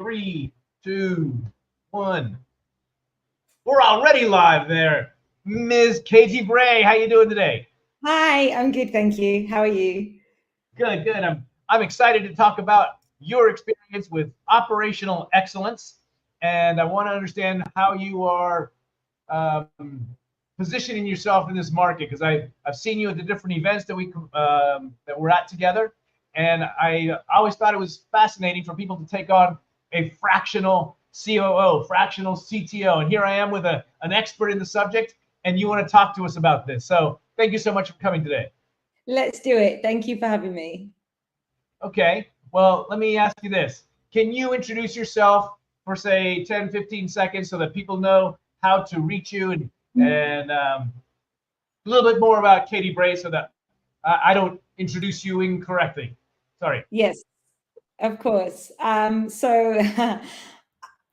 3, 2, 1. We're already live there. Ms. Katie Bray, how you doing today? Hi, I'm good, thank you. How are you? Good, good. I'm excited to talk about your experience with operational excellence, and I want to understand how you are positioning yourself in this market, because I've seen you at the different events that we're at together, and I always thought it was fascinating for people to take on a fractional COO, fractional CTO, and here I am with an expert in the subject, and you want to talk to us about this. So thank you so much for coming today. Let's do it. Thank you for having me. Okay, well, let me ask you this. Can you introduce yourself for, say, 10, 15 seconds so that people know how to reach you, and a little bit more about Katie Bray so that I don't introduce you incorrectly? Sorry. Yes, of course. So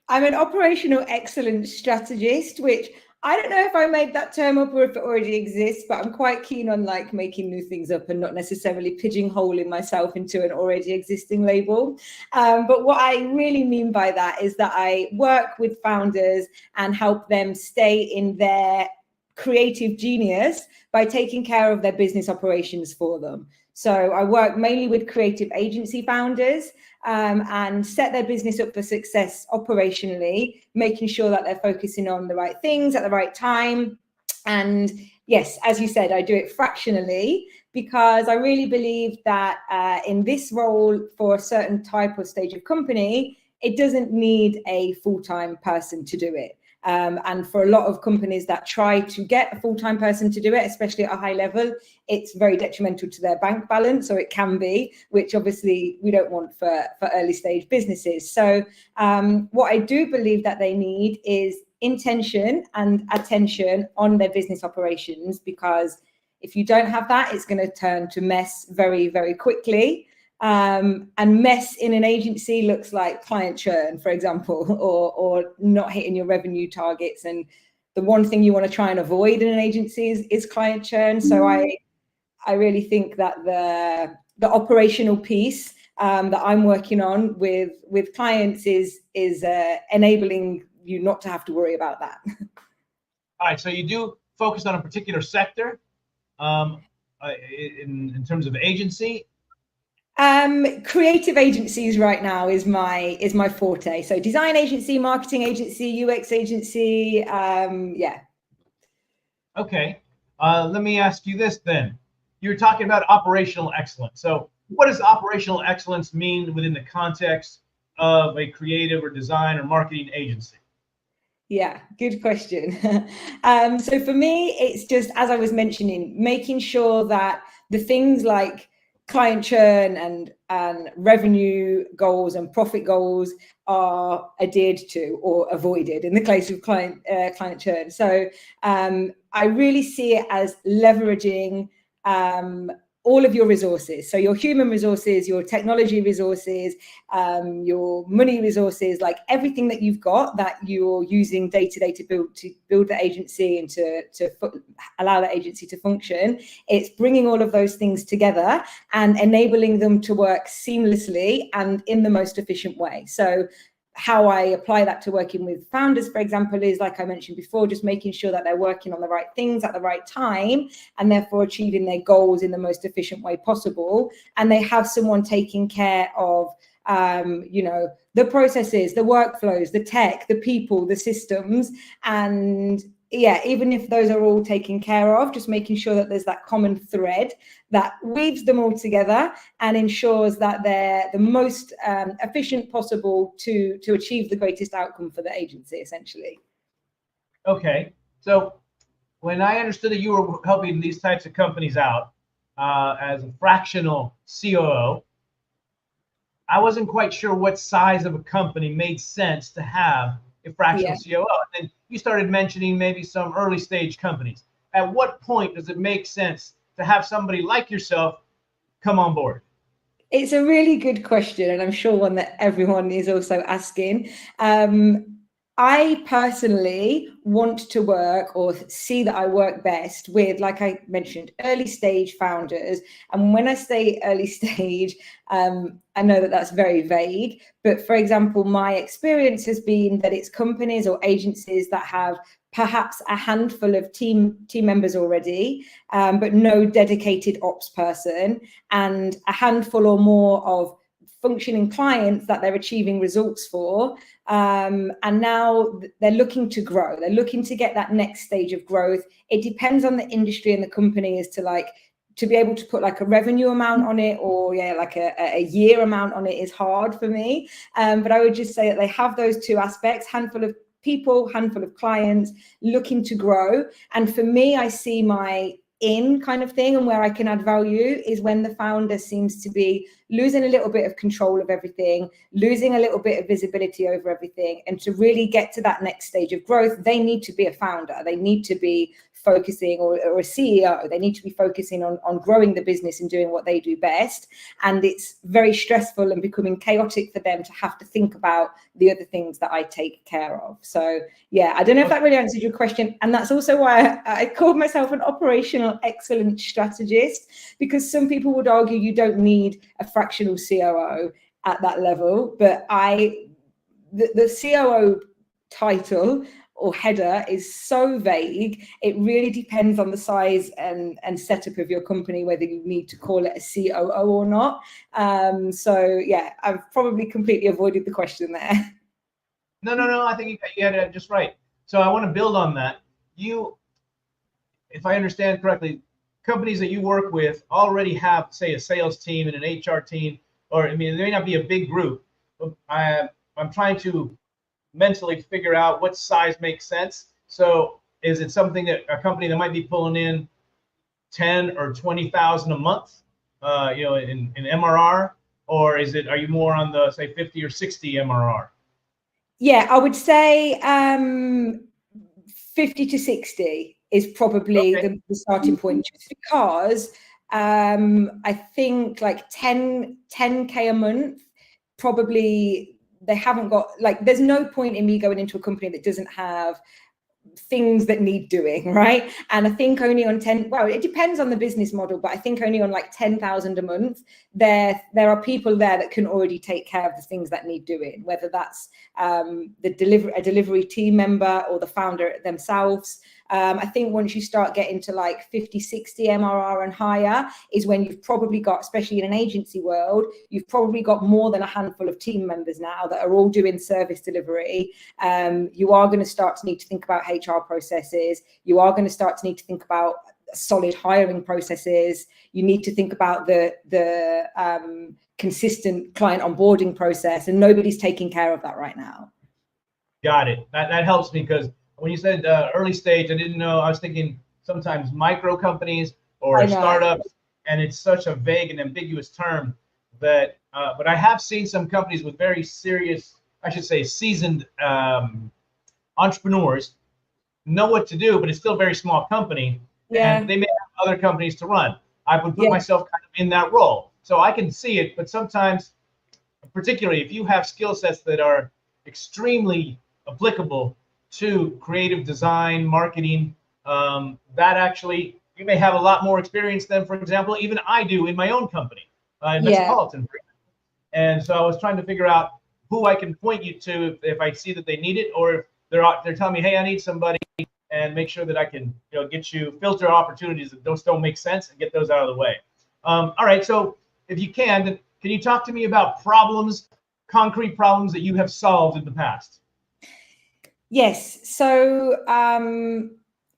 I'm an operational excellence strategist, which I don't know if I made that term up or if it already exists, but I'm quite keen on like making new things up and not necessarily pigeonholing myself into an already existing label. But what I really mean by that is that I work with founders and help them stay in their creative genius by taking care of their business operations for them. So I work mainly with creative agency founders and set their business up for success operationally, making sure that they're focusing on the right things at the right time. And yes, as you said, I do it fractionally because I really believe that in this role for a certain type of stage of company, it doesn't need a full-time person to do it. And for a lot of companies that try to get a full-time person to do it, especially at a high level, it's very detrimental to their bank balance, or it can be, which obviously we don't want for early stage businesses. So what I do believe that they need is intention and attention on their business operations, because if you don't have that, it's going to turn to mess very, very quickly. And mess in an agency looks like client churn, for example, or not hitting your revenue targets. And the one thing you want to try and avoid in an agency is client churn. So I really think that the operational piece that I'm working on with clients is enabling you not to have to worry about that. All right, so you do focus on a particular sector in terms of agency. Creative agencies right now is my forte. So design agency, marketing agency, UX agency. Yeah. Okay. Let me ask you this then. You're talking about operational excellence. So what does operational excellence mean within the context of a creative or design or marketing agency? Yeah, good question. So for me, it's just, as I was mentioning, making sure that the things like client churn and revenue goals and profit goals are adhered to or avoided in the case of client churn. So I really see it as leveraging all of your resources. So your human resources, your technology resources, your money resources, like everything that you've got that you're using day to day to build the agency and to allow the agency to function. It's bringing all of those things together and enabling them to work seamlessly and in the most efficient way. So how I apply that to working with founders, for example, is, like I mentioned before, just making sure that they're working on the right things at the right time and therefore achieving their goals in the most efficient way possible. And they have someone taking care of, the processes, the workflows, the tech, the people, the systems. And yeah, even if those are all taken care of, just making sure that there's that common thread that weaves them all together and ensures that they're the most efficient possible to achieve the greatest outcome for the agency, essentially. Okay, so when I understood that you were helping these types of companies out as a fractional COO, I wasn't quite sure what size of a company made sense to have a fractional COO. And then you started mentioning maybe some early stage companies. At what point does it make sense to have somebody like yourself come on board? It's a really good question, and I'm sure one that everyone is also asking. I personally want to work, or see that I work best with, like I mentioned, early stage founders. And when I say early stage, I know that that's very vague, but for example, my experience has been that it's companies or agencies that have perhaps a handful of team members already, but no dedicated ops person, and a handful or more of functioning clients that they're achieving results for. And now they're looking to grow. They're looking to get that next stage of growth. It depends on the industry and the company as to like, to be able to put like a revenue amount on it, or like a year amount on it is hard for me. But I would just say that they have those two aspects: handful of people, handful of clients, looking to grow. And for me, I see my in kind of thing, and where I can add value is when the founder seems to be losing a little bit of control of everything, losing a little bit of visibility over everything. And to really get to that next stage of growth, they need to be a founder. They need to be focusing, or a CEO, they need to be focusing on growing the business and doing what they do best. And it's very stressful and becoming chaotic for them to have to think about the other things that I take care of. So yeah, I don't know if that really answered your question. And that's also why I called myself an operational excellence strategist, because some people would argue you don't need a fractional COO at that level. But the COO title or header is so vague. It really depends on the size and setup of your company, whether you need to call it a COO or not. So yeah, I've probably completely avoided the question there. No. I think you had it just right. So I want to build on that. If I understand correctly, companies that you work with already have, say, a sales team and an HR team, or I mean, there may not be a big group. But I'm trying to mentally figure out what size makes sense. So is it something that a company that might be pulling in 10 or 20,000 a month, in MRR, or are you more on the, say, 50 or 60 MRR? Yeah, I would say 50 to 60 is probably the starting point, just because I think like 10K a month, probably they haven't got, like, there's no point in me going into a company that doesn't have things that need doing, right? And I think only on 10, well, it depends on the business model, but I think only on like 10,000 a month, there are people there that can already take care of the things that need doing, whether that's a delivery team member or the founder themselves. I think once you start getting to like 50, 60 MRR and higher is when you've probably got, especially in an agency world, you've probably got more than a handful of team members now that are all doing service delivery. You are going to start to need to think about HR processes. You are going to start to need to think about solid hiring processes. You need to think about the consistent client onboarding process, and nobody's taking care of that right now. Got it. That helps me, because when you said early stage, I didn't know. I was thinking sometimes micro companies or startups, and it's such a vague and ambiguous term that. But I have seen some companies with very serious, I should say, seasoned entrepreneurs know what to do, but it's still a very small company, and they may have other companies to run. I would put myself kind of in that role, so I can see it. But sometimes, particularly if you have skill sets that are extremely applicable to creative design, marketing, that actually you may have a lot more experience than, for example, even I do in my own company, in Metropolitan. And so I was trying to figure out who I can point you to if I see that they need it, or if they're telling me, hey, I need somebody, and make sure that I can get you filter opportunities that those don't make sense and get those out of the way. All right, so if you can you talk to me about concrete problems that you have solved in the past? Yes. So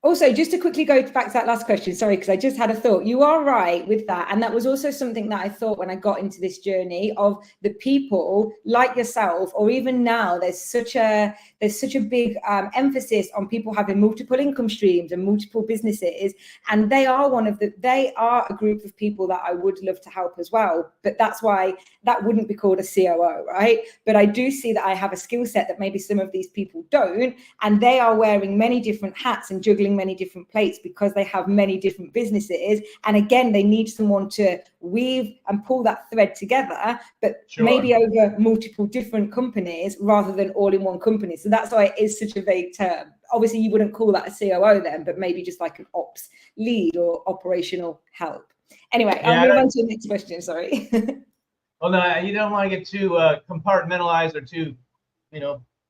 also, just to quickly go back to that last question, sorry, because I just had a thought. You are right with that. And that was also something that I thought when I got into this journey of the people like yourself, or even now, there's such a big emphasis on people having multiple income streams and multiple businesses. And they are a group of people that I would love to help as well. But that's why that wouldn't be called a COO, right? But I do see that I have a skill set that maybe some of these people don't. And they are wearing many different hats and juggling juggling many different plates because they have many different businesses. And again, they need someone to weave and pull that thread together, but maybe over multiple different companies rather than all in one company. So that's why it is such a vague term. Obviously, you wouldn't call that a COO then, but maybe just like an ops lead or operational help. Anyway, I'll move on to the next question. Sorry. Well, no, you don't want to get too compartmentalized or too,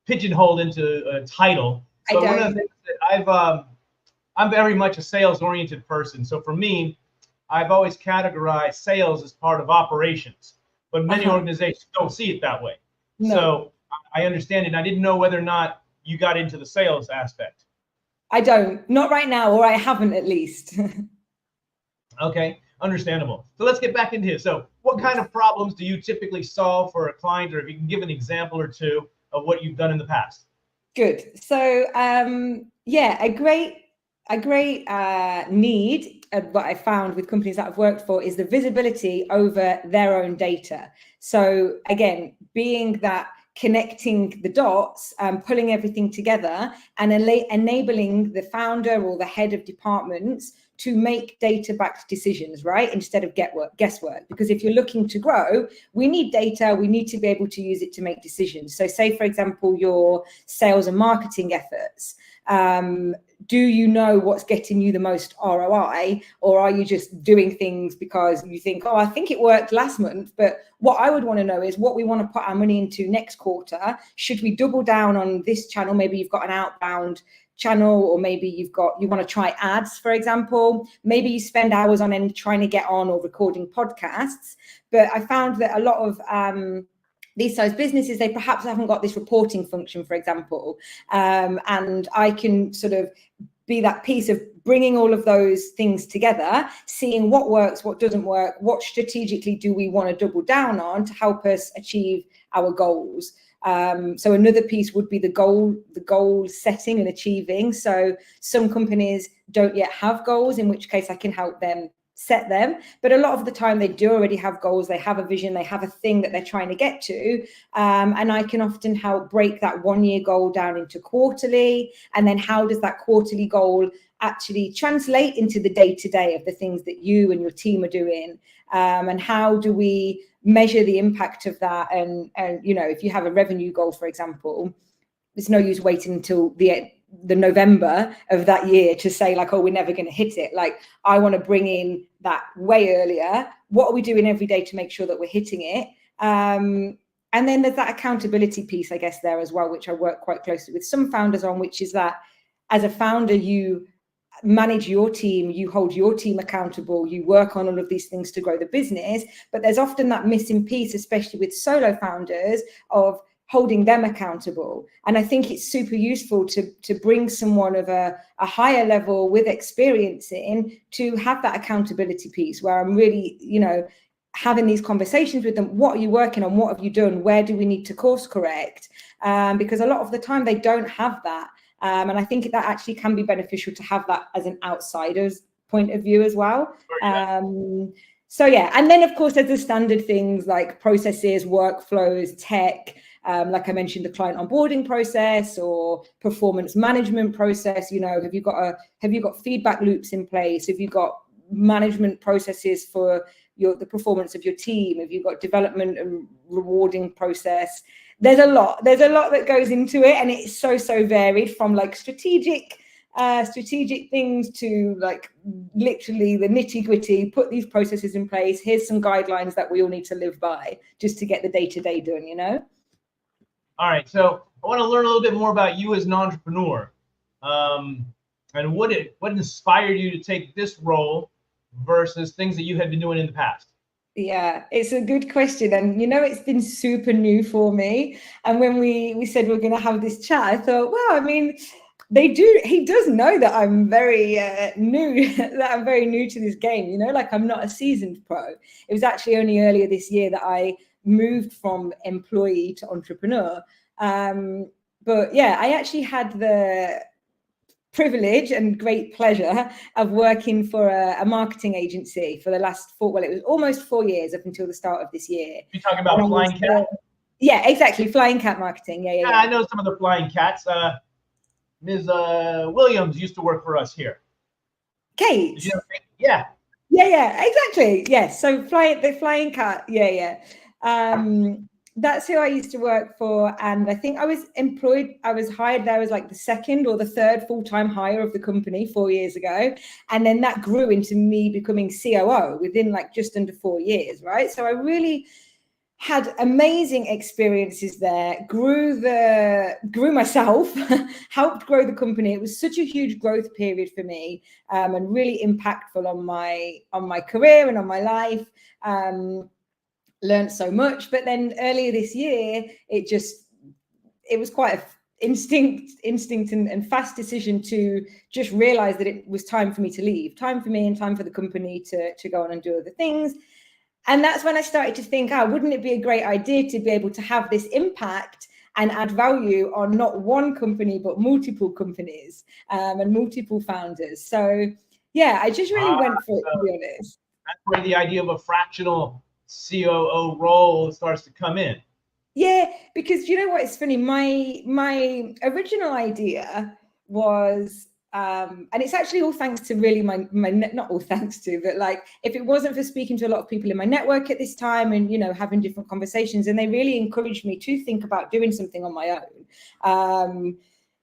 pigeonholed into a title. But one of the things that I'm very much a sales-oriented person. So for me, I've always categorized sales as part of operations, but many organizations don't see it that way. No. So I understand it. I didn't know whether or not you got into the sales aspect. I don't, not right now, or I haven't at least. Okay, understandable. So let's get back into it. So what kind of problems do you typically solve for a client, or if you can give an example or two of what you've done in the past? Good. So yeah, a great need, what I found with companies that I've worked for, is the visibility over their own data. So again, being that connecting the dots, pulling everything together and enabling the founder or the head of departments to make data-backed decisions, right? Instead of guesswork. Because if you're looking to grow, we need data, we need to be able to use it to make decisions. So say, for example, your sales and marketing efforts, do you know what's getting you the most ROI, or are you just doing things because you think, oh, I think it worked last month? But what I would want to know is what we want to put our money into next quarter. Should we double down on this channel? Maybe you've got an outbound channel, or maybe you want to try ads, for example. Maybe you spend hours on trying to get on or recording podcasts. But I found that a lot of these size businesses, they perhaps haven't got this reporting function, for example. And I can sort of be that piece of bringing all of those things together, seeing what works, what doesn't work, what strategically do we want to double down on to help us achieve our goals. So another piece would be the goal setting and achieving. So some companies don't yet have goals, in which case I can help them set them. But a lot of the time they do already have goals, they have a vision, they have a thing that they're trying to get to. And I can often help break that 1 year goal down into quarterly. And then how does that quarterly goal actually translate into the day-to-day of the things that you and your team are doing? And how do we measure the impact of that? And if you have a revenue goal, for example, there's no use waiting until the November of that year to say like, oh, we're never going to hit it. Like, I want to bring in that way earlier. What are we doing every day to make sure that we're hitting it? And then there's that accountability piece, I guess, there as well, which I work quite closely with some founders on, which is that as a founder, you manage your team, you hold your team accountable, you work on all of these things to grow the business. But there's often that missing piece, especially with solo founders, of holding them accountable. And I think it's super useful to bring someone of a higher level with experience in to have that accountability piece where I'm really, having these conversations with them. What are you working on? What have you done? Where do we need to course correct? Because a lot of the time they don't have that. And I think that actually can be beneficial to have that as an outsider's point of view as well. So yeah, and then of course there's the standard things like processes, workflows, tech, like I mentioned, the client onboarding process or performance management process. Have you got feedback loops in place? Have you got management processes for the performance of your team? Have you got development and rewarding process? There's a lot that goes into it, and it's so varied, from like strategic things to like literally the nitty-gritty. Put these processes in place. Here's some guidelines that we all need to live by just to get the day-to-day done, All right, so I want to learn a little bit more about you as an entrepreneur, and what inspired you to take this role versus things that you had been doing in the past. Yeah, it's a good question. And, it's been super new for me. And when we said we're going to have this chat, I thought, well, I mean, he does know that I'm very new, that I'm very new to this game, like I'm not a seasoned pro. It was actually only earlier this year that I moved from employee to entrepreneur. But yeah, I actually had the privilege and great pleasure of working for a marketing agency for the last it was almost 4 years up until the start of this year. You're talking about Flying Cat? Yeah, exactly. Flying Cat marketing. Yeah. I know some of the Flying Cats. Ms. Williams used to work for us here. Kate. Did you know Kate? Yeah. Yeah, exactly. Yes. So the flying cat. Yeah. That's who I used to work for. And I think I was hired there as like the second or the third full-time hire of the company 4 years ago. And then that grew into me becoming COO within like just under 4 years, right? So I really had amazing experiences there, grew myself, helped grow the company. It was such a huge growth period for me, and really impactful on my career and on my life. Learned so much. But then earlier this year, it was quite a instinct and fast decision to just realize that it was time for me to leave, time for me and time for the company to go on and do other things. And that's when I started to think, wouldn't it be a great idea to be able to have this impact and add value on not one company, but multiple companies, and multiple founders. So yeah, I just really went for it, to be honest. That's where the idea of a fractional COO role starts to come in. Yeah, because you know what, it's funny, my original idea was, and it's actually all thanks to really my not all thanks to, but like if it wasn't for speaking to a lot of people in my network at this time and, you know, having different conversations, and they really encouraged me to think about doing something on my own.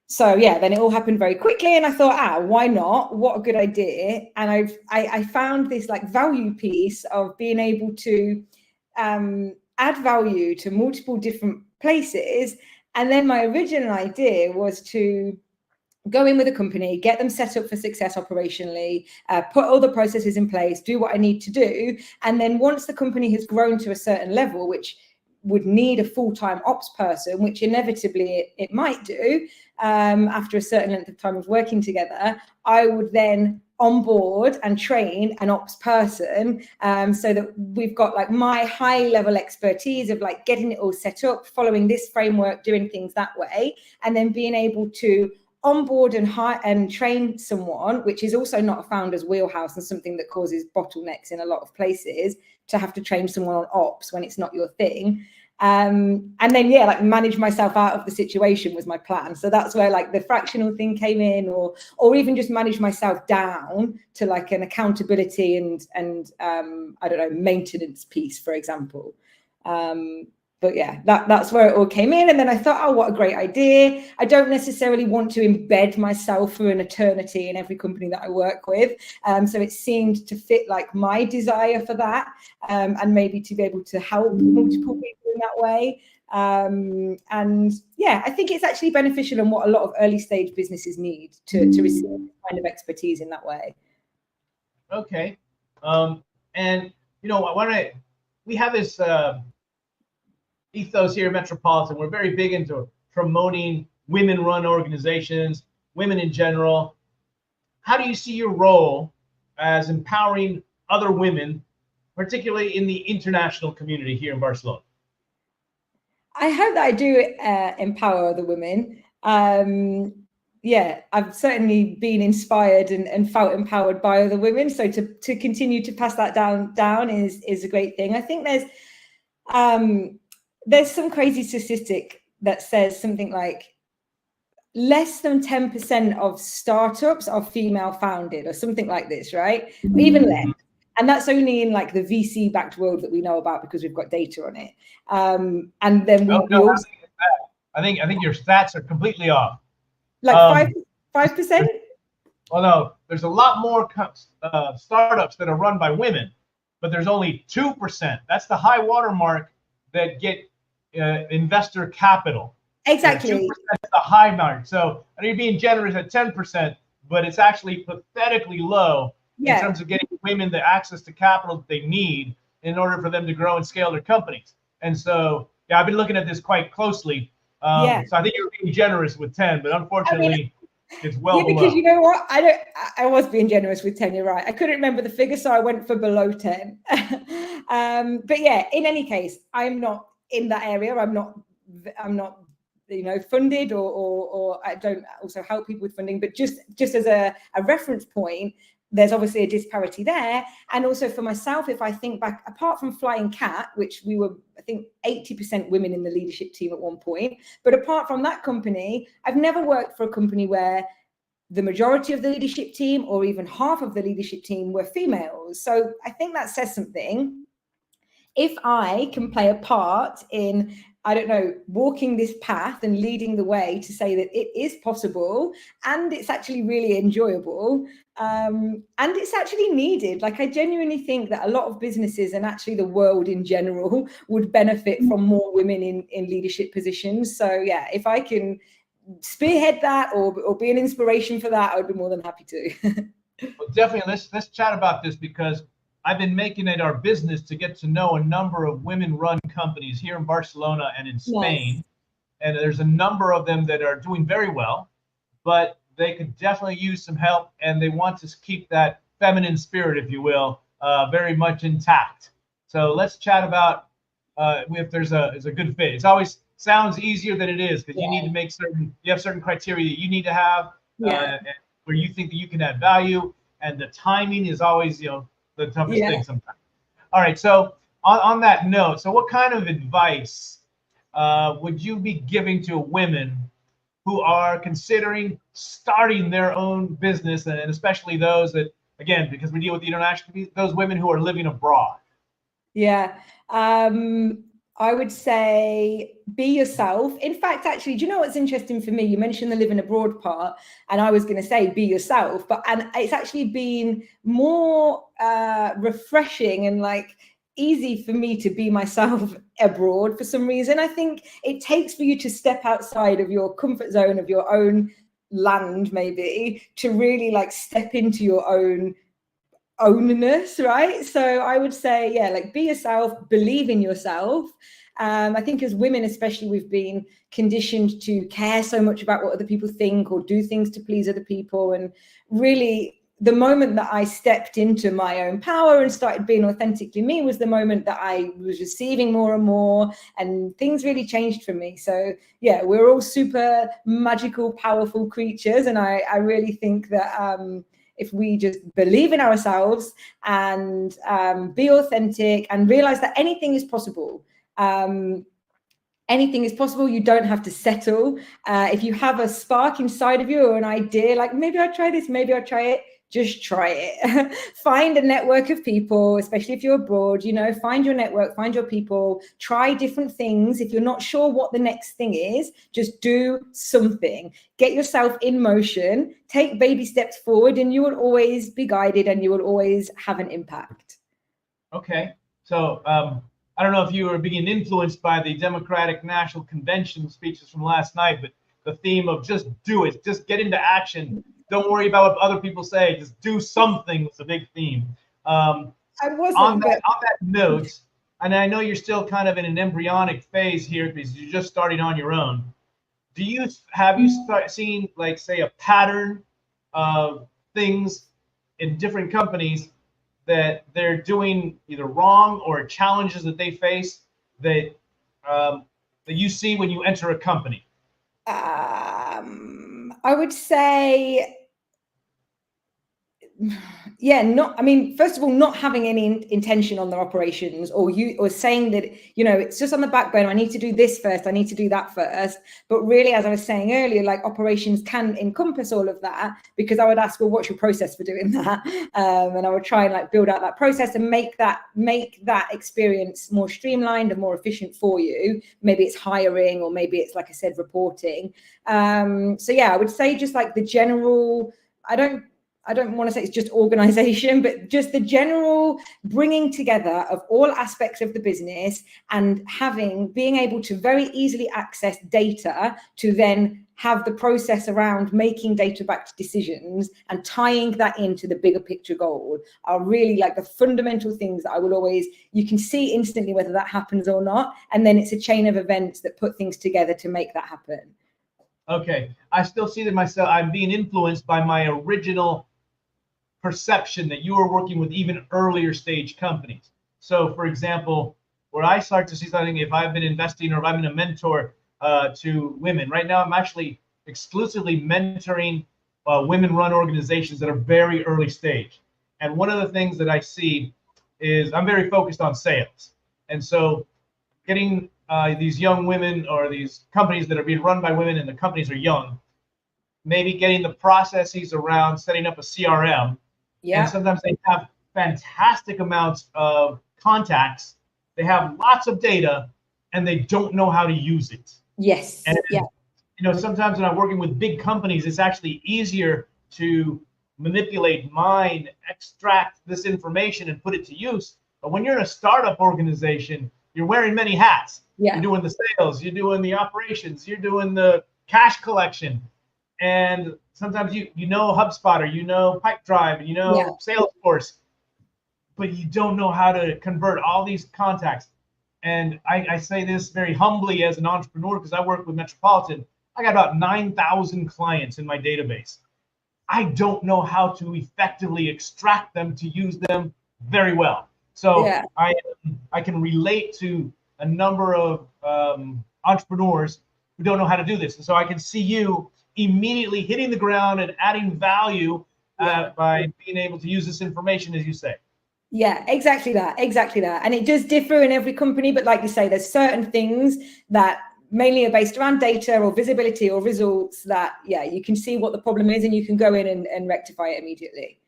So yeah, then it all happened very quickly, and I thought, why not? What a good idea! And I found this like value piece of being able to add value to multiple different places. And then my original idea was to go in with a company, get them set up for success operationally, put all the processes in place, do what I need to do. And then once the company has grown to a certain level, which would need a full-time ops person, which inevitably it might do after a certain length of time of working together, I would then onboard and train an ops person, so that we've got like my high level expertise of like getting it all set up, following this framework, doing things that way, and then being able to onboard and hire and train someone, which is also not a founder's wheelhouse and something that causes bottlenecks in a lot of places, to have to train someone on ops when it's not your thing. And then like manage myself out of the situation was my plan. So that's where like the fractional thing came in, or even just manage myself down to like an accountability and I don't know, maintenance piece, for example. But yeah, that's where it all came in. And then I thought, what a great idea. I don't necessarily want to embed myself for an eternity in every company that I work with. So it seemed to fit like my desire for that, and maybe to be able to help multiple people in that way. And yeah, I think it's actually beneficial and what a lot of early stage businesses need to receive this kind of expertise in that way. Okay. And, you know, we have this ethos here at Metropolitan. We're very big into promoting women-run organizations, women in general. How do you see your role as empowering other women, particularly in the international community here in Barcelona? I hope that I do empower other women. Yeah, I've certainly been inspired and felt empowered by other women. So to continue to pass that down is a great thing. I think there's some crazy statistic that says something like less than 10% of startups are female founded or something like this, right? Even less. And that's only in like the VC backed world that we know about because we've got data on it. And then we also, I think your stats are completely off. Like 5%? Well, no, there's a lot more startups that are run by women, but there's only 2%. That's the high watermark that get investor capital. Exactly. 2% is the high mark. So I know you're being generous at 10%, but it's actually pathetically low in terms of getting women the access to capital that they need in order for them to grow and scale their companies. And so, yeah, I've been looking at this quite closely. So I think you're being generous with 10, but unfortunately, it's well below. Because you know what? I was being generous with 10, you're right. I couldn't remember the figure, so I went for below 10. But yeah, in any case, I'm not in that area. I'm not funded or I don't also help people with funding, but just as a reference point, there's obviously a disparity there. And also for myself, if I think back, apart from Flying Cat, which we were, I think, 80% women in the leadership team at one point, but apart from that company, I've never worked for a company where the majority of the leadership team or even half of the leadership team were females. So I think that says something. If I can play a part in, I don't know, walking this path and leading the way to say that it is possible and it's actually really enjoyable, and it's actually needed. Like, I genuinely think that a lot of businesses and actually the world in general would benefit from more women in leadership positions. So yeah, if I can spearhead that or be an inspiration for that, I would be more than happy to. Well, definitely, let's chat about this, because I've been making it our business to get to know a number of women-run companies here in Barcelona and in Spain. Nice. And there's a number of them that are doing very well, but they could definitely use some help, and they want to keep that feminine spirit, if you will, very much intact. So let's chat about if there's a good fit. It's always sounds easier than it is, because you need to make you have certain criteria that you need to have, where you think that you can add value, and the timing is always, the toughest thing sometimes. All right, so on that note, so what kind of advice would you be giving to women who are considering starting their own business, and especially those that, again, because we deal with the international, those women who are living abroad? Yeah. I would say be yourself. In fact, actually, do you know what's interesting for me? You mentioned the living abroad part, and I was going to say be yourself, and it's actually been more refreshing and like easy for me to be myself abroad for some reason. I think it takes for you to step outside of your comfort zone of your own land, maybe, to really like step into your ownness, right? So I would say, yeah, like be yourself, believe in yourself. I think as women, especially, we've been conditioned to care so much about what other people think or do things to please other people. And really, the moment that I stepped into my own power and started being authentically me was the moment that I was receiving more and more, and things really changed for me. So yeah, we're all super magical, powerful creatures. And I really think that if we just believe in ourselves and be authentic and realize that anything is possible. Anything is possible. You don't have to settle. If you have a spark inside of you or an idea, like maybe I'll try this, maybe I'll try it, just try it. Find a network of people, especially if you're abroad, find your network, find your people, try different things. If you're not sure what the next thing is, just do something. Get yourself in motion, take baby steps forward, and you will always be guided and you will always have an impact. Okay. So I don't know if you were being influenced by the Democratic National Convention speeches from last night, but the theme of just do it, just get into action. Don't worry about what other people say. Just do something was a big theme. On that note, and I know you're still kind of in an embryonic phase here because you're just starting on your own. Have you seen, like, say, a pattern of things in different companies that they're doing either wrong or challenges that they face that you see when you enter a company? I would say, first of all, not having any intention on their operations, or saying that, it's just on the backbone. I need to do this first. I need to do that first. But really, as I was saying earlier, like, operations can encompass all of that, because I would ask, well, what's your process for doing that? And I would try and like build out that process and make that experience more streamlined and more efficient for you. Maybe it's hiring, or maybe it's, like I said, reporting. So yeah, I would say just like the general, I don't want to say it's just organization, but just the general bringing together of all aspects of the business and being able to very easily access data to then have the process around making data-backed decisions and tying that into the bigger picture goal are really like the fundamental things that I will always, you can see instantly whether that happens or not. And then it's a chain of events that put things together to make that happen. Okay. I still see that myself, I'm being influenced by my original perception that you were working with even earlier stage companies. So, for example, where I start to see something, if I've been investing or if I'm a mentor to women, right now I'm actually exclusively mentoring women-run organizations that are very early stage. And one of the things that I see is I'm very focused on sales. And so getting these young women or these companies that are being run by women and the companies are young, maybe getting the processes around setting up a CRM. Yeah. And sometimes they have fantastic amounts of contacts. They have lots of data and they don't know how to use it. Yes. And, yeah. Sometimes when I'm working with big companies, it's actually easier to manipulate, mine, extract this information and put it to use. But when you're in a startup organization, you're wearing many hats. Yeah. You're doing the sales, you're doing the operations, you're doing the cash collection. And sometimes you know HubSpot, or you know Pipedrive, you know Salesforce, but you don't know how to convert all these contacts. And I say this very humbly as an entrepreneur, because I work with Metropolitan. I got about 9,000 clients in my database. I don't know how to effectively extract them to use them very well. So I can relate to a number of entrepreneurs who don't know how to do this. And so I can see you immediately hitting the ground and adding value by being able to use this information, as you say. Yeah, exactly that. And it does differ in every company, but like you say, there's certain things that mainly are based around data or visibility or results that, you can see what the problem is and you can go in and rectify it immediately.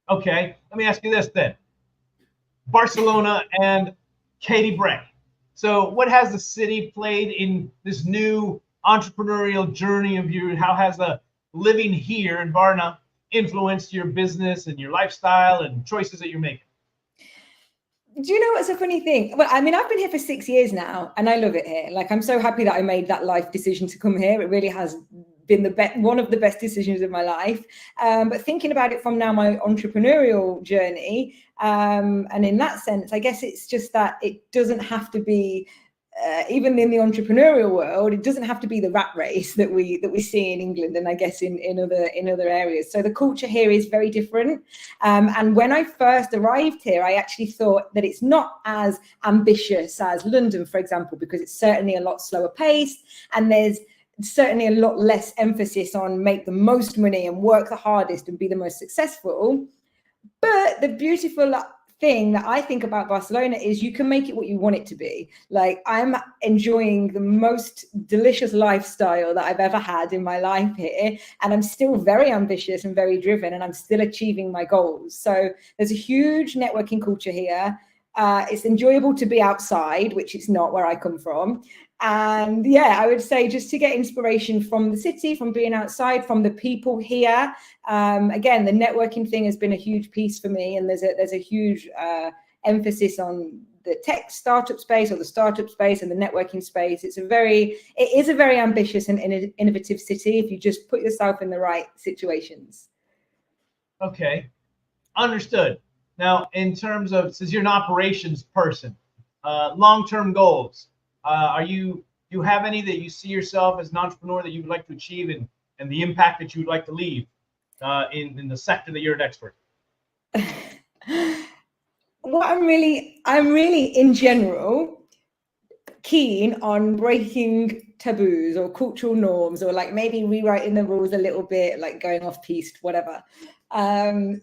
Okay, let me ask you this then. Barcelona and Katie Bray. So what has the city played in this new entrepreneurial journey of you? How has the living here in Varna influenced your business and your lifestyle and choices that you're making? Do you know what's a funny thing? Well, I mean, I've been here for 6 years now and I love it here. Like, I'm so happy that I made that life decision to come here. It really has been one of the best decisions of my life. But thinking about it from now, my entrepreneurial journey, and in that sense, I guess it's just that it doesn't have to be, even in the entrepreneurial world, it doesn't have to be the rat race that we see in England and I guess in other areas. So the culture here is very different. And when I first arrived here, I actually thought that it's not as ambitious as London, for example, because it's certainly a lot slower paced and there's certainly a lot less emphasis on make the most money and work the hardest and be the most successful. But the beautiful thing that I think about Barcelona is you can make it what you want it to be. Like, I'm enjoying the most delicious lifestyle that I've ever had in my life here. And I'm still very ambitious and very driven and I'm still achieving my goals. So there's a huge networking culture here. It's enjoyable to be outside, which it's not where I come from. And I would say just to get inspiration from the city, from being outside, from the people here. Again, the networking thing has been a huge piece for me. And there's a huge emphasis on the tech startup space or the startup space and the networking space. It is a very ambitious and innovative city if you just put yourself in the right situations. Okay, understood. Now, in terms of, since you're an operations person, long-term goals, you have any that you see yourself as an entrepreneur that you would like to achieve and the impact that you would like to leave in the sector that you're an expert? Well, I'm really in general keen on breaking taboos or cultural norms, or like maybe rewriting the rules a little bit, like going off piste, whatever. I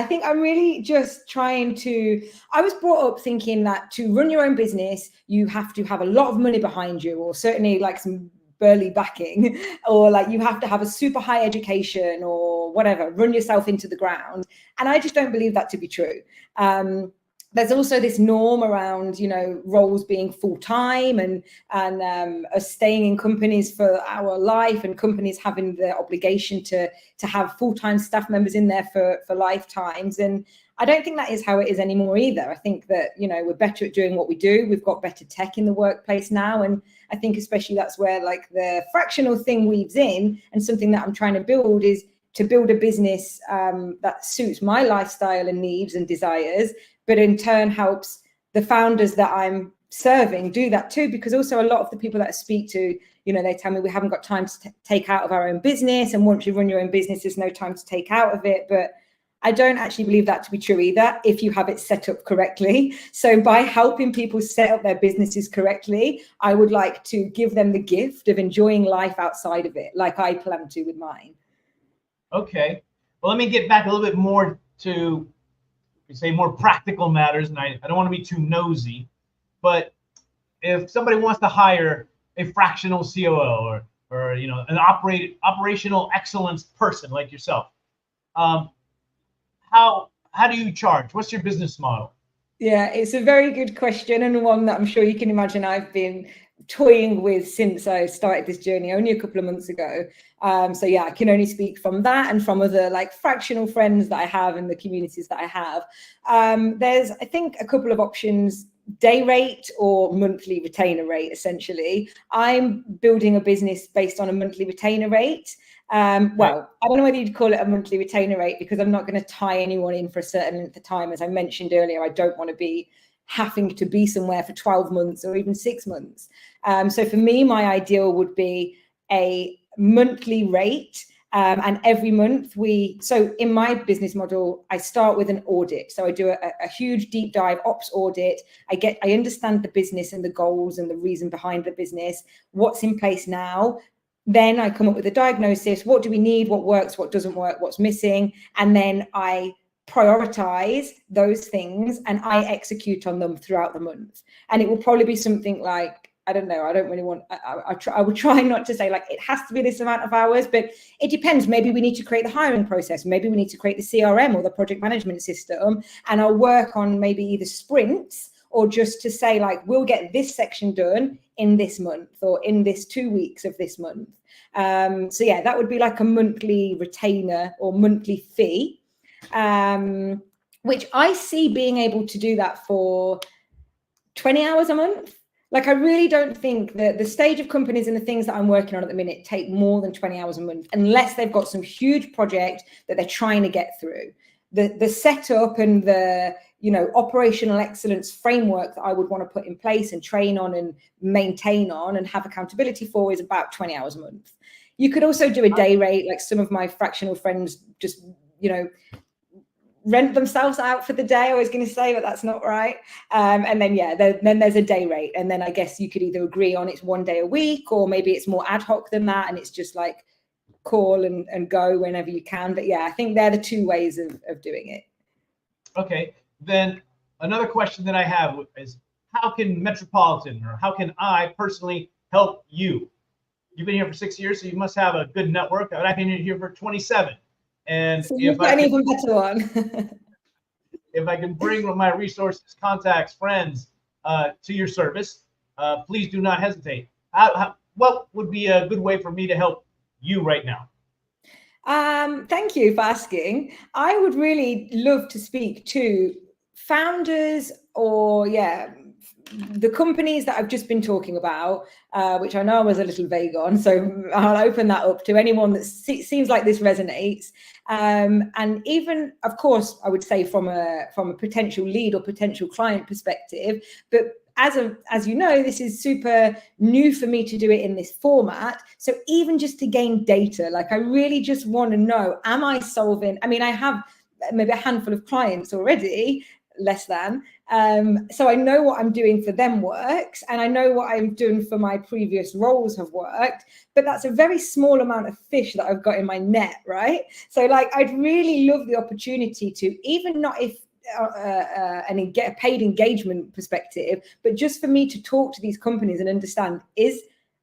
think I'm really just trying to, I was brought up thinking that to run your own business, you have to have a lot of money behind you, or certainly like some burly backing, or like you have to have a super high education or whatever, run yourself into the ground. And I just don't believe that to be true. There's also this norm around, roles being full-time and us staying in companies for our life, and companies having the obligation to have full-time staff members in there for lifetimes. And I don't think that is how it is anymore either. I think that, we're better at doing what we do. We've got better tech in the workplace now. And I think especially that's where like the fractional thing weaves in, and something that I'm trying to build is to build a business that suits my lifestyle and needs and desires, but in turn helps the founders that I'm serving do that too. Because also a lot of the people that I speak to, they tell me we haven't got time to take out of our own business. And once you run your own business, there's no time to take out of it. But I don't actually believe that to be true either, if you have it set up correctly. So by helping people set up their businesses correctly, I would like to give them the gift of enjoying life outside of it, like I plan to with mine. Okay. Well, let me get back a little bit more to, say, more practical matters, and I don't want to be too nosy, but if somebody wants to hire a fractional COO or an operational excellence person like yourself, how do you charge? What's your business model? Yeah, it's a very good question, and one that I'm sure you can imagine I've been toying with since I started this journey only a couple of months ago. So yeah, I can only speak from that and from other like fractional friends that I have in the communities that I have. There's, I think, a couple of options: day rate or monthly retainer rate. Essentially, I'm building a business based on a monthly retainer rate. Well, I don't know whether you'd call it a monthly retainer rate, because I'm not going to tie anyone in for a certain length of time. As I mentioned earlier, I don't want to be having to be somewhere for 12 months or even 6 months. So for me, my ideal would be a monthly rate. And every month so in my business model, I start with an audit. So I do a huge deep dive ops audit. I understand the business and the goals and the reason behind the business, what's in place now. Then I come up with a diagnosis. What do we need? What works? What doesn't work? What's missing? And then I prioritize those things and I execute on them throughout the month. And it will probably be something like, I don't know, I don't really want, I would try not to say like it has to be this amount of hours, but it depends. Maybe we need to create the hiring process. Maybe we need to create the CRM or the project management system. And I'll work on maybe either sprints or just to say like, we'll get this section done in this month or in this 2 weeks of this month. So yeah, that would be like a monthly retainer or monthly fee, which I see being able to do that for 20 hours a month. Like, I really don't think that the stage of companies and the things that I'm working on at the minute take more than 20 hours a month, unless they've got some huge project that they're trying to get through. The setup and the operational excellence framework that I would want to put in place and train on and maintain on and have accountability for is about 20 hours a month. You could also do a day rate, like some of my fractional friends just, rent themselves out for the day, I was going to say, but that's not right. And then, yeah, then there's a day rate. And then I guess you could either agree on it's 1 day a week, or maybe it's more ad hoc than that. And it's just like call and go whenever you can. But yeah, I think they're the two ways of doing it. Okay. Then another question that I have is, how can Metropolitan, or how can I personally help you? You've been here for 6 years, so you must have a good network. I've been here for 27. And so you've got an even better one. If I can bring my resources, contacts, friends to your service, please do not hesitate. What would be a good way for me to help you right now? Thank you for asking. I would really love to speak to founders or the companies that I've just been talking about, which I know I was a little vague on, so I'll open that up to anyone that seems like this resonates. And even, of course, I would say from a potential lead or potential client perspective, but as you know, this is super new for me to do it in this format. So even just to gain data, like I really just want to know, am I solving? I mean, I have maybe a handful of clients already, less than. So I know what I'm doing for them works, and I know what I'm doing for my previous roles have worked, but that's a very small amount of fish that I've got in my net, right? So like, I'd really love the opportunity to, even not if and get a paid engagement perspective, but just for me to talk to these companies and understand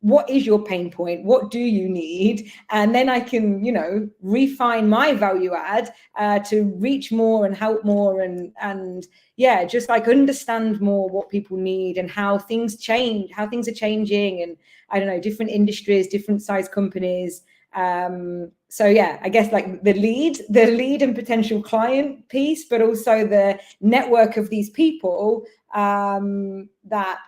what is your pain point? What do you need? And then I can, refine my value add to reach more and help more and just like understand more what people need and how things change, how things are changing. And I don't know, different industries, different size companies. So yeah, I guess like the lead and potential client piece, but also the network of these people that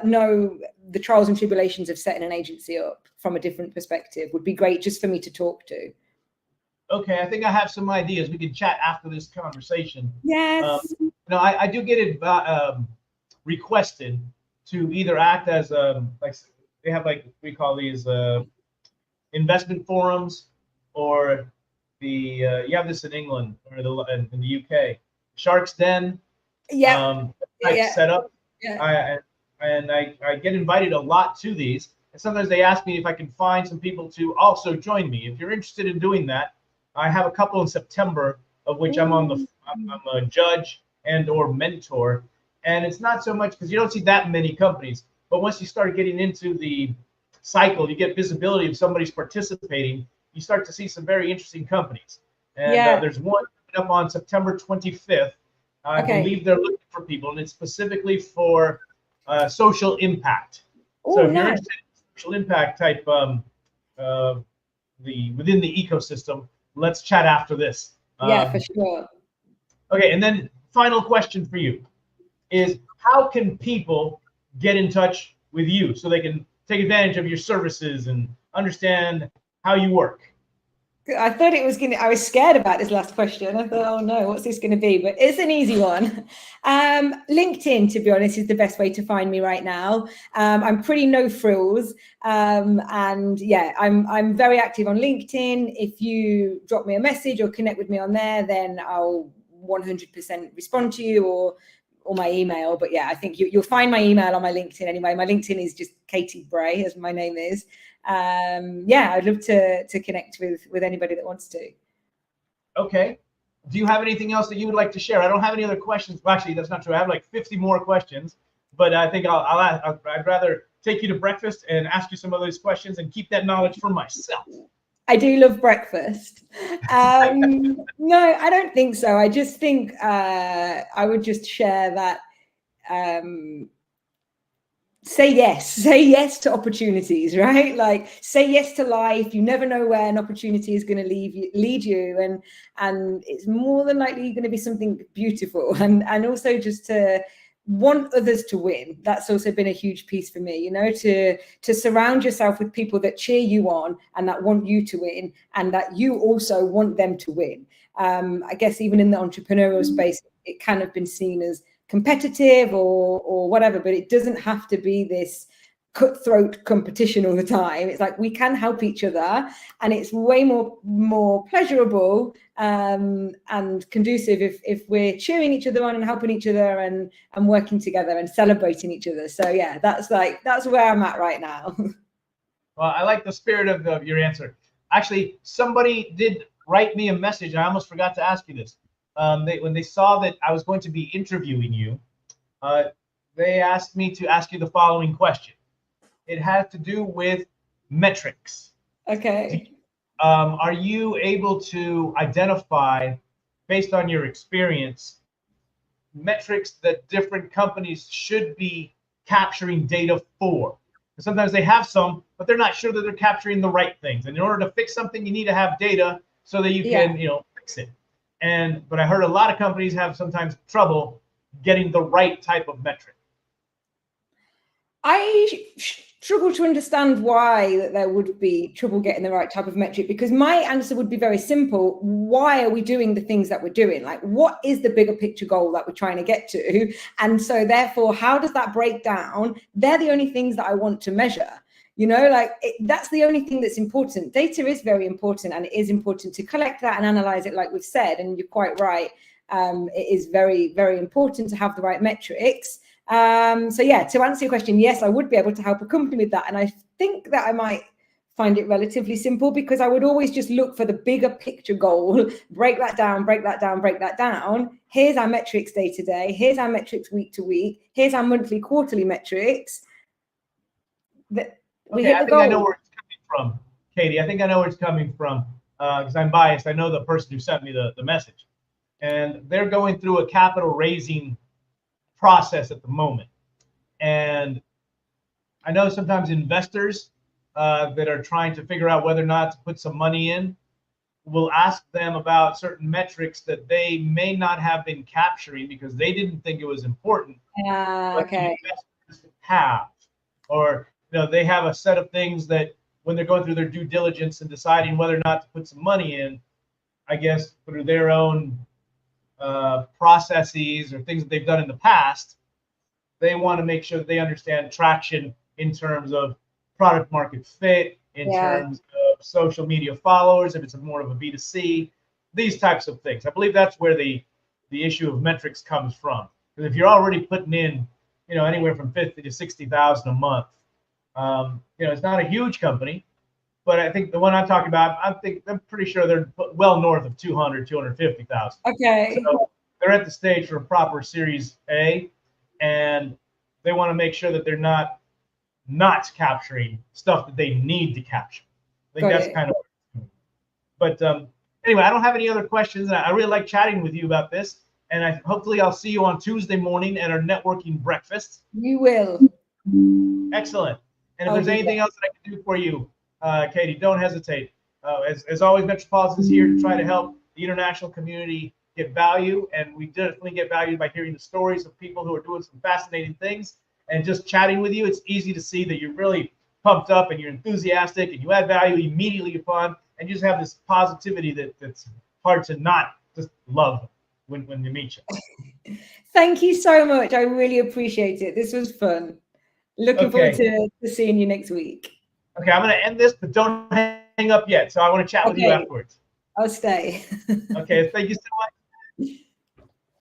know the trials and tribulations of setting an agency up from a different perspective would be great just for me to talk to. Okay, I think I have some ideas. We can chat after this conversation. Yes. I do get it requested to either act as like they have, like, we call these investment forums, or you have this in England or in the UK, Shark's Den, Yeah, type yeah, setup. yeah. I get invited a lot to these, and sometimes they ask me if I can find some people to also join me. If you're interested in doing that, I have a couple in September, of which Ooh. I'm a judge and or mentor, and it's not so much because you don't see that many companies, but once you start getting into the cycle, you get visibility of somebody's participating, you start to see some very interesting companies. And Yeah. there's one coming up on September 25th. I Okay. believe they're looking for people, and it's specifically for social impact. So Oh, if you're nice. interested in social impact type uh, within the ecosystem, let's chat after this. Yeah, for sure. Okay, and then final question for you is how can people get in touch with you so they can take advantage of your services and understand how you work? I thought it was going to, I was scared about this last question. I thought, oh no, what's this going to be? But it's an easy one. LinkedIn, to be honest, is the best way to find me right now. I'm pretty no frills. And yeah, I'm very active on LinkedIn. If you drop me a message or connect with me on there, then I'll 100% respond to you or my email. But yeah, I think you'll find my email on my LinkedIn anyway. My LinkedIn is just Katie Bray, as my name is. Yeah, I'd love to connect with anybody that wants to. Okay. Do you have anything else that you would like to share? I don't have any other questions. Well, actually, that's not true. I have like 50 more questions, but I think I'd rather take you to breakfast and ask you some of those questions and keep that knowledge for myself. I do love breakfast. No, I don't think so. I just think I would just share that say yes to opportunities, right? Like say yes to life. You never know where an opportunity is going to lead you, and it's more than likely going to be something beautiful. And also just to want others to win. That's also been a huge piece for me, to surround yourself with people that cheer you on and that want you to win, and that you also want them to win. I guess even in the entrepreneurial space, it kind of been seen as competitive or whatever, but it doesn't have to be this cutthroat competition all the time. It's like we can help each other, and it's way more pleasurable and conducive if we're cheering each other on and helping each other and working together and celebrating each other. So yeah, that's where I'm at right now. Well, I like the spirit of your answer. Actually, somebody did write me a message, and I almost forgot to ask you this. When they saw that I was going to be interviewing you, they asked me to ask you the following question. It has to do with metrics. Okay. Are you able to identify, based on your experience, metrics that different companies should be capturing data for? Because sometimes they have some, but they're not sure that they're capturing the right things. And in order to fix something, you need to have data so that you can, fix it. But I heard a lot of companies have sometimes trouble getting the right type of metric. I struggle to understand why there would be trouble getting the right type of metric, because my answer would be very simple. Why are we doing the things that we're doing? Like, what is the bigger picture goal that we're trying to get to? And so therefore, how does that break down? They're the only things that I want to measure. That's the only thing that's important. Data is very important, and it is important to collect that and analyze it, like we've said. And you're quite right. It is very, very important to have the right metrics. So yeah, to answer your question, yes, I would be able to help a company with that. And I think that I might find it relatively simple, because I would always just look for the bigger picture goal, break that down. Here's our metrics day to day. Here's our metrics week to week. Here's our monthly, quarterly metrics. Okay, I think I know where it's coming from, Katie. I think I know where it's coming from, because I'm biased. I know the person who sent me the message, and they're going through a capital raising process at the moment. And I know sometimes investors that are trying to figure out whether or not to put some money in will ask them about certain metrics that they may not have been capturing because they didn't think it was important. But okay. investors have, or they have a set of things that when they're going through their due diligence and deciding whether or not to put some money in, I guess through their own processes or things that they've done in the past, they want to make sure that they understand traction in terms of product market fit, in terms of social media followers, if it's more of a B2C, these types of things. I believe that's where the issue of metrics comes from. Because if you're already putting in, anywhere from 50 to 60,000 a month, it's not a huge company, but I think the one I'm talking about, I'm pretty sure they're well north of 200, 250,000. Okay. So they're at the stage for a proper Series A, and they want to make sure that they're not capturing stuff that they need to capture. I think that's kind of. But anyway, I don't have any other questions. I really like chatting with you about this, and hopefully I'll see you on Tuesday morning at our networking breakfast. You will. Excellent. And if there's anything else that I can do for you, Katie, don't hesitate. As always, Metropolitan is here to try to help the international community get value, and we definitely get value by hearing the stories of people who are doing some fascinating things. And just chatting with you, it's easy to see that you're really pumped up and you're enthusiastic and you add value immediately upon, and you just have this positivity that's hard to not just love when you meet you. Thank you so much. I really appreciate it. This was fun. Looking forward to seeing you next week. Okay, I'm going to end this, but don't hang up yet. So I want to chat with you afterwards. I'll stay. Okay, thank you so much.